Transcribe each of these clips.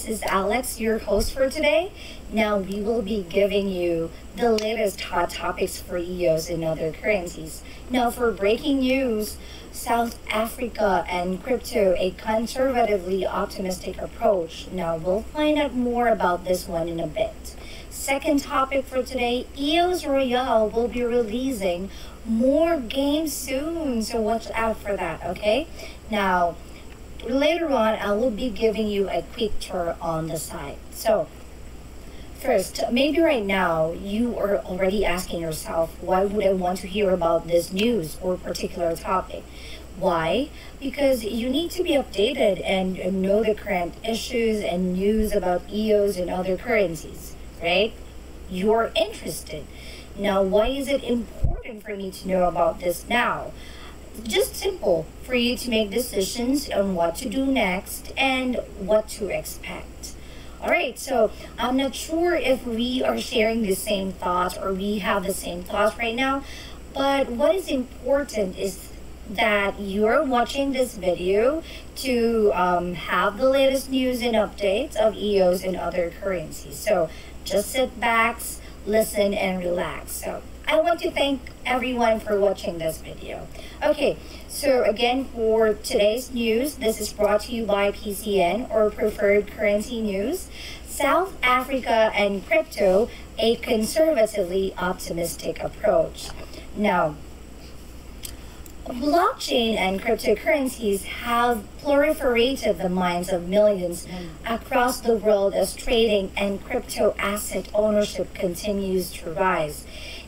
This is Alex, your host for today. Now we will be giving you the latest hot topics for EOS and other currencies. Now for breaking news, South Africa and crypto, a conservatively optimistic approach. Now we'll find out more about this one in a bit. Second topic for today, EOS Royale will be releasing more games soon, so watch out for that, okay? Now, later on, I will be giving you a quick tour on the site. So, first, maybe right now you are already asking yourself, why would I want to hear about this news or particular topic? Why? Because you need to be updated and know the current issues and news about EOS and other currencies, right? You're interested. Now, why is it important for me to know about this now? Just simple for you to make decisions on what to do next and what to expect. Alright, so I'm not sure if we are sharing the same thoughts or we have the same thoughts right now, but what is important is that you're watching this video to have the latest news and updates of EOS and other currencies. So just sit back, listen, and relax. So I want to thank everyone for watching this video. Okay, so again, for today's news, this is brought to you by PCN, or Preferred Currency News. South Africa and crypto, a conservatively optimistic approach. Now, blockchain and cryptocurrencies have proliferated the minds of millions across the world as trading and crypto asset ownership continues to rise.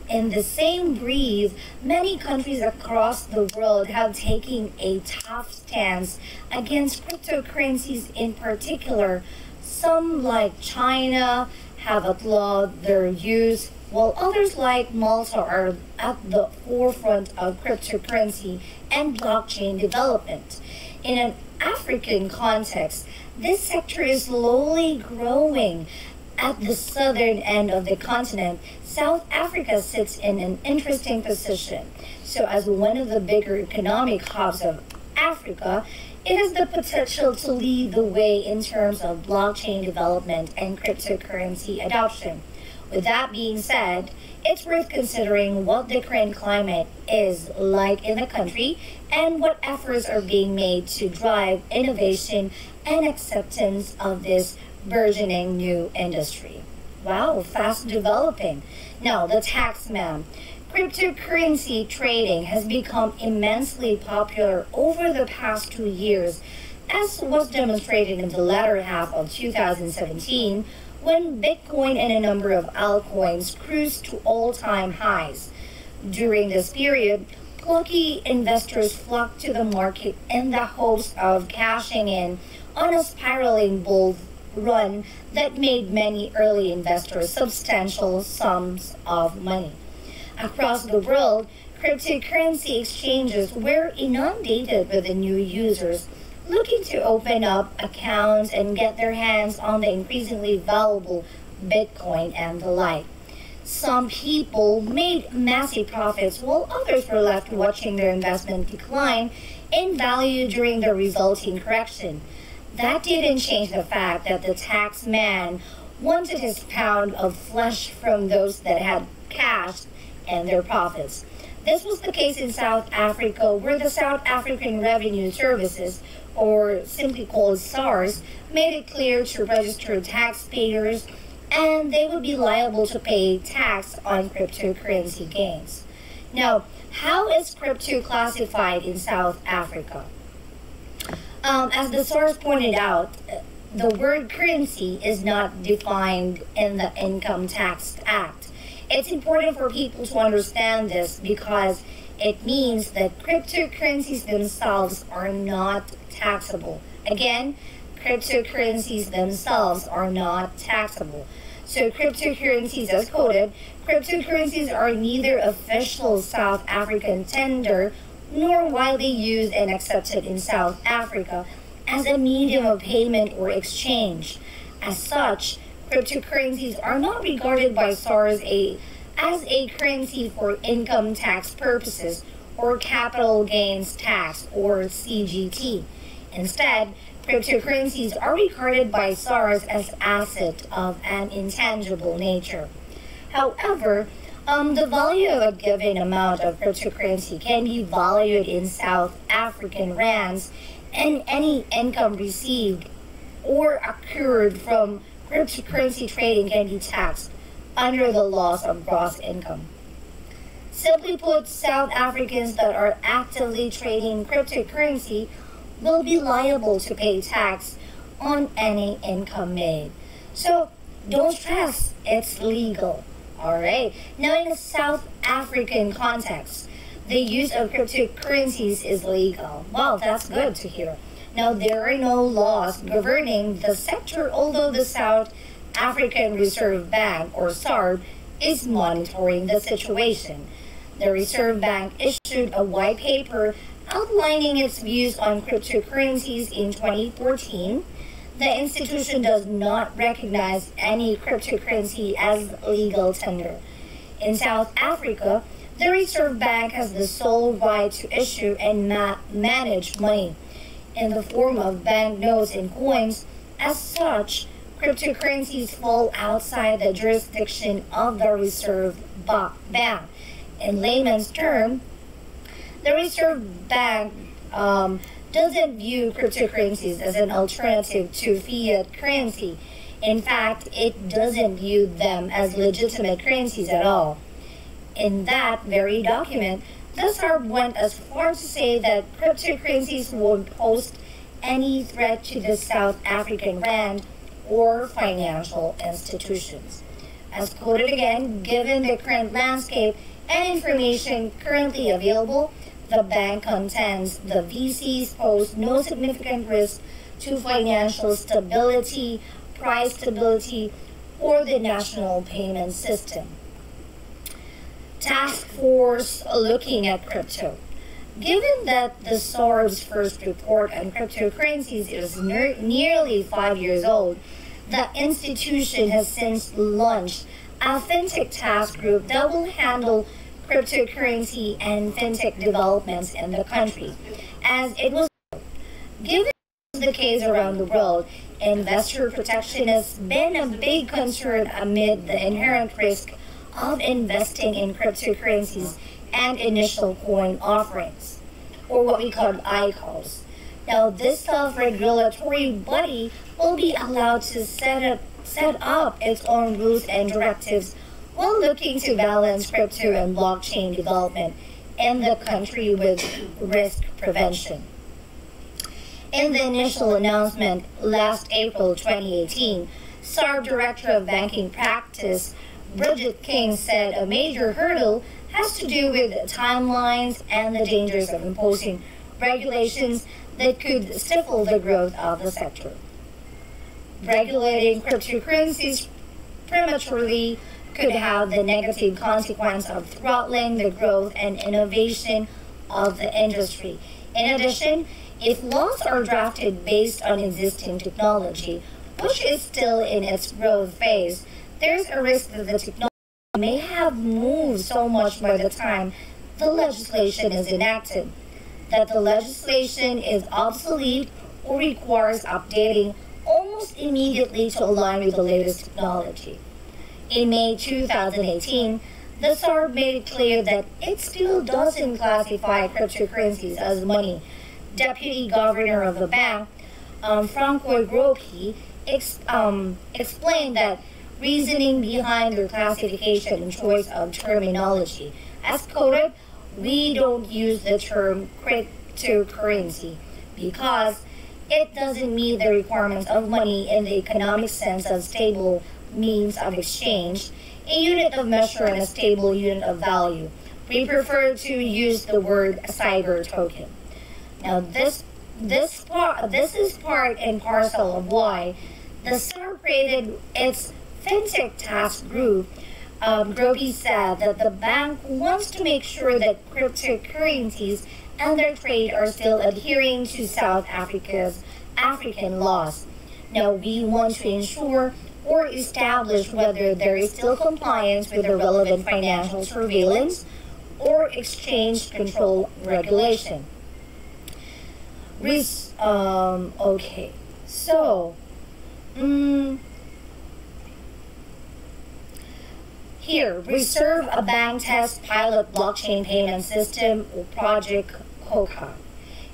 In the same breath, many countries across the world have taken a tough stance against cryptocurrencies in particular. Some, like China, have outlawed their use, while others like Malta are at the forefront of cryptocurrency and blockchain development. In an African context, this sector is slowly growing. At the southern end of the continent, South Africa sits in an interesting position. So as one of the bigger economic hubs of Africa, it has the potential to lead the way in terms of blockchain development and cryptocurrency adoption. With that being said, it's worth considering what the current climate is like in the country and what efforts are being made to drive innovation and acceptance of this burgeoning new industry. Wow, fast developing. Now, the tax man. Cryptocurrency trading has become immensely popular over the past 2 years, as was demonstrated in the latter half of 2017, when Bitcoin and a number of altcoins cruised to all-time highs. During this period, plucky investors flocked to the market in the hopes of cashing in on a spiraling bull run that made many early investors substantial sums of money. Across the world, cryptocurrency exchanges were inundated with the new users looking to open up accounts and get their hands on the increasingly valuable Bitcoin and the like. Some people made massive profits while others were left watching their investment decline in value during the resulting correction. That didn't change the fact that the tax man wanted his pound of flesh from those that had cashed in their profits. This was the case in South Africa, where the South African Revenue Services, or simply called SARS, made it clear to registered taxpayers and they would be liable to pay tax on cryptocurrency gains. Now, how is crypto classified in South Africa? As the source pointed out, the word currency is not defined in the Income Tax Act. It's important for people to understand this because it means that cryptocurrencies themselves are not taxable. Again, cryptocurrencies themselves are not taxable. So cryptocurrencies, as quoted, cryptocurrencies are neither official South African tender nor widely used and accepted in South Africa as a medium of payment or exchange. As such, cryptocurrencies are not regarded by SARS as a currency for income tax purposes or capital gains tax, or CGT. Instead, Cryptocurrencies are regarded by SARS as assets of an intangible nature. However, the value of a given amount of cryptocurrency can be valued in South African rands, and any income received or accrued from cryptocurrency trading can be taxed under the laws of gross income. Simply put, South Africans that are actively trading cryptocurrency will be liable to pay tax on any income made. So don't stress, it's legal. Alright, now in a South African context, the use of cryptocurrencies is legal. Wow, that's good to hear. Now there are no laws governing the sector, although the South African Reserve Bank, or SARB, is monitoring the situation. The Reserve Bank issued a white paper outlining its views on cryptocurrencies in 2014. The institution does not recognize any cryptocurrency as legal tender. In South Africa, the Reserve Bank has the sole right to issue and manage money in the form of banknotes and coins. As such, cryptocurrencies fall outside the jurisdiction of the Reserve Bank. In layman's terms, the Reserve Bank doesn't view cryptocurrencies as an alternative to fiat currency. In fact, it doesn't view them as legitimate currencies at all. In that very document, the SARB went as far to say that cryptocurrencies won't pose any threat to the South African rand or financial institutions. As quoted again, given the current landscape and information currently available, the bank contends the VCs pose no significant risk to financial stability, price stability, or the national payment system. Task Force looking at crypto. Given that the SARB's first report on cryptocurrencies is nearly 5 years old, the institution has since launched a fintech task group that will handle cryptocurrency and fintech developments in the country. As it was given the case around the world, investor protection has been a big concern amid the inherent risk of investing in cryptocurrencies and initial coin offerings, or what we call ICOs. Now, this self-regulatory body will be allowed to set up its own rules and directives while looking to balance crypto and blockchain development in the country with risk prevention. In the initial announcement last April 2018, SARB Director of Banking Practice Bridget King said a major hurdle has to do with timelines and the dangers of imposing regulations that could stifle the growth of the sector. Regulating cryptocurrencies prematurely could have the negative consequence of throttling the growth and innovation of the industry. In addition, if laws are drafted based on existing technology, which is still in its growth phase, there's a risk that the technology may have moved so much by the time the legislation is enacted that the legislation is obsolete or requires updating almost immediately to align with the latest technology. In May 2018, the SARB made it clear that it still doesn't classify cryptocurrencies as money. Deputy Governor of the bank, Francois Gropi, explained that reasoning behind their classification and choice of terminology. As quoted, we don't use the term cryptocurrency because it doesn't meet the requirements of money in the economic sense of stable means of exchange, a unit of measure and a stable unit of value. We prefer to use the word cyber token. Now this is part and parcel of why the SARB created its fintech task group. Gropi said that the bank wants to make sure that cryptocurrencies and their trade are still adhering to South Africa's African laws. Now we want to ensure or establish whether there is still compliance with the relevant financial surveillance or exchange control regulation. Okay, so here, reserve a bank test pilot blockchain payment system or project COCA.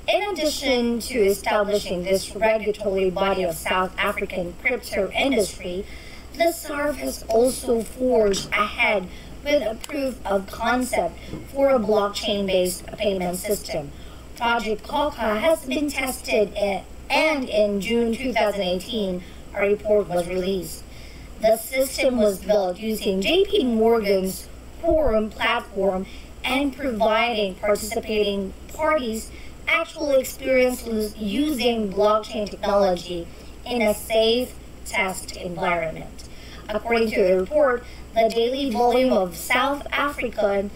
In addition to establishing this regulatory body of South African crypto industry, the SARB has also forged ahead with a proof of concept for a blockchain-based payment system. Project COCA has been tested and in June 2018, a report was released. The system was built using JP Morgan's Quorum platform and providing participating parties actual experience using blockchain technology in a safe test environment. According to the report, the daily volume of the South African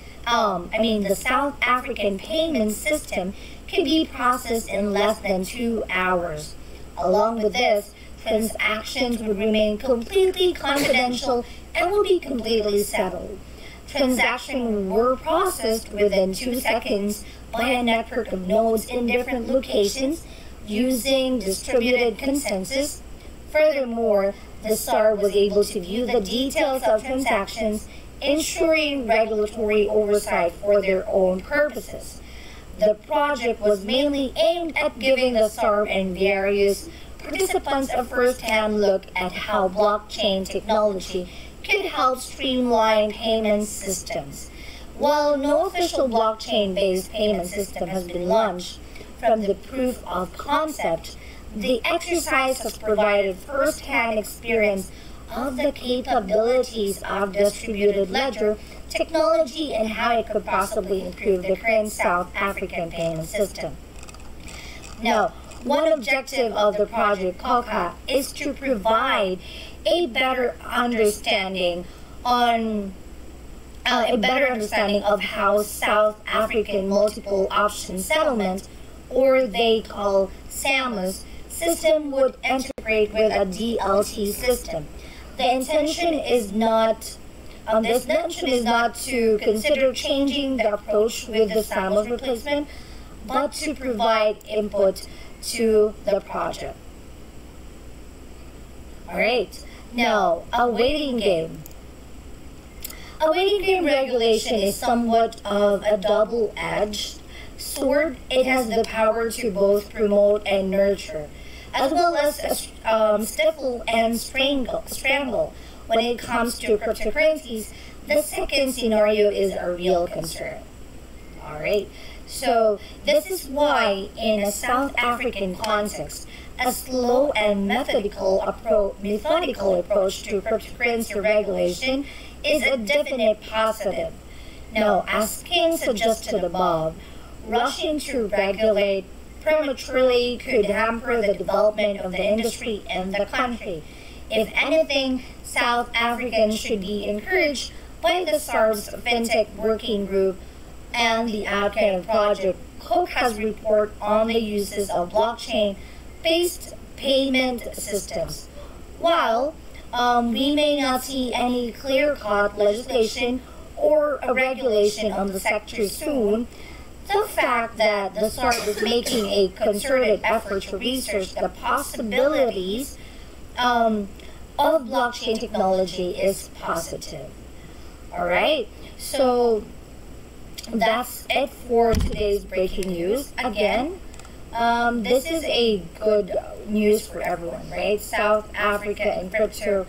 payment system could be processed in less than 2 hours. Along with this, transactions would remain completely confidential and will be completely settled. Transactions were processed within 2 seconds by a network of nodes in different locations using distributed consensus. Furthermore, the SARB was able to view the details of transactions, ensuring regulatory oversight for their own purposes. The project was mainly aimed at giving the SARB and various participants a first-hand look at how blockchain technology could help streamline payment systems. While no official blockchain-based payment system has been launched from the proof of concept, the exercise has provided first-hand experience of the capabilities of distributed ledger technology and how it could possibly improve the current South African payment system. Now, one objective of the project COCA is to provide a better understanding of how South African multiple option settlement, or they call SAMAS, system would integrate with a DLT system. The intention is not to consider changing the approach with the SAMAS replacement, but to provide input to the project. Alright, now a waiting game. A waiting game regulation is somewhat of a double-edged sword. It has the power to both promote and nurture, as well as stifle and strangle. When it comes to cryptocurrencies, the second scenario is a real concern. Alright, so this is why in a South African context, a slow and methodical approach to cryptocurrency regulation is a definite positive. Now, as King suggested above, rushing to regulate prematurely could hamper the development of the industry in the country. If anything, South Africans should be encouraged by the SARB's FinTech Working Group and the outcome of Project COCA's report on the uses of blockchain-based payment systems. While we may not see any clear-cut legislation or a regulation on the sector soon, the fact that the SARB is making a concerted effort to research the possibilities of blockchain technology is positive. Alright, so that's it for today's breaking news. Again, this is a good news for everyone, right? South Africa and crypto,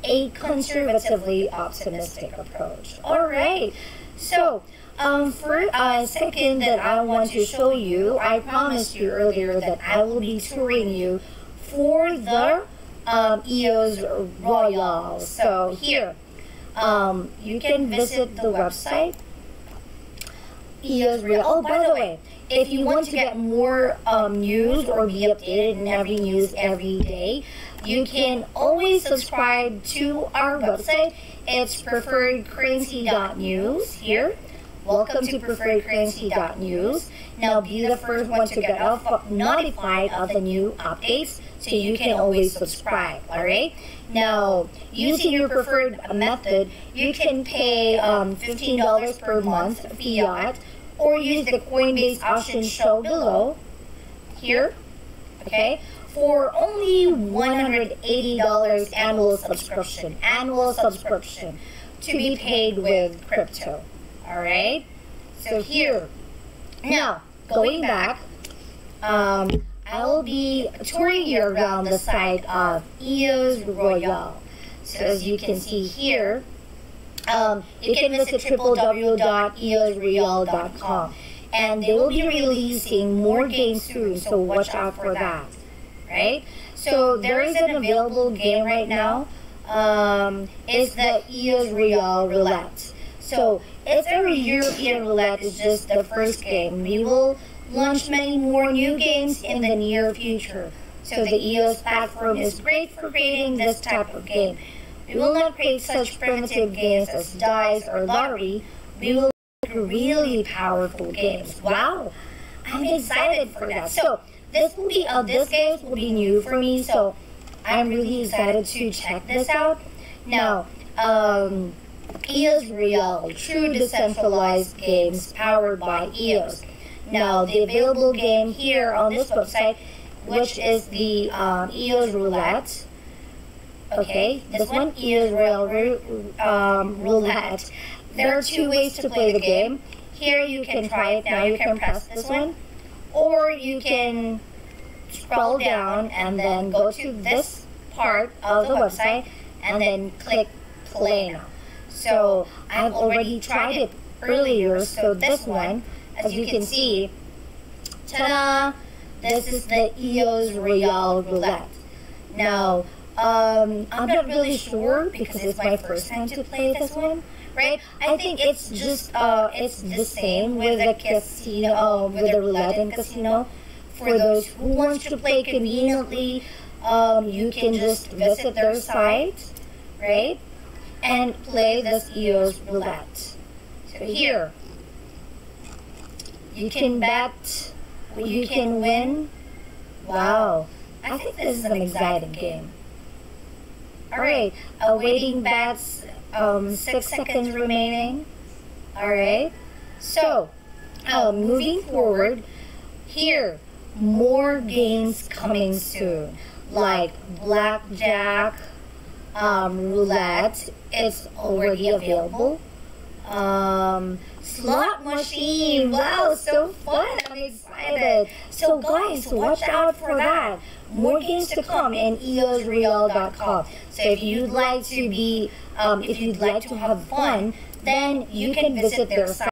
a conservatively optimistic approach. Alright, so for a second that I want to show you, I promised you earlier that I will be touring you for the EOS Royal. So here, you can visit the website EOS Royal. Oh, by the way, if you want to get more news or be updated in every news every day, you can always subscribe to our website. It's preferredcurrency.news here. Welcome to preferredcurrency.news. Now be the first one to get notified of the new updates, so you can always subscribe. Alright? Now, using your preferred method, you can pay $15 per month fiat, or use the Coinbase option shown below. here, okay, for only $180 annual subscription to be paid with crypto. All right, so here, now going back, I will be touring you around the site of EOS Royale. So as you can see here, you can visit www.eosroyale.com, and they will be releasing more games soon, so watch out for that, right? So there is an available game right now. It's the EOS Royale Roulette. So it's a European roulette. It's just the first game. We will launch many more new games in the near future. So the EOS platform is great for creating this type of game. We will not create such primitive games as dice or lottery. We will make really powerful games. Wow, I'm excited for that. So this game will be new for me. So I'm really excited to check this out. Now, EOS Royale, true decentralized games powered by EOS. Now, the available game here on this website, which is the EOS Roulette. Okay, this one, EOS Royale Roulette. There are two ways to play the game. Here you can try it now. You can press this one, or you can scroll down and then go to this part of the website and then click play now. So I've already tried it earlier. So this one, as you can see, ta-da! This is the EOS Royale Roulette. Now, I'm not really sure because it's my first time to play this one, right? I think it's just it's the same with the casino, with the roulette and casino. For those who want to play conveniently, you can just visit their site, right, and play this EOS Roulette. So here, you can bet, you can win. Wow, I think this is an exciting game. Alright, awaiting bets, 6 seconds remaining. Alright, so moving forward, here, more games coming soon, like blackjack, roulette, it's already available. Slot machine, wow, so fun, I'm excited. So guys, watch out for that. More games to come in eosroyale.com. So if you'd like to have fun, then you can visit their site.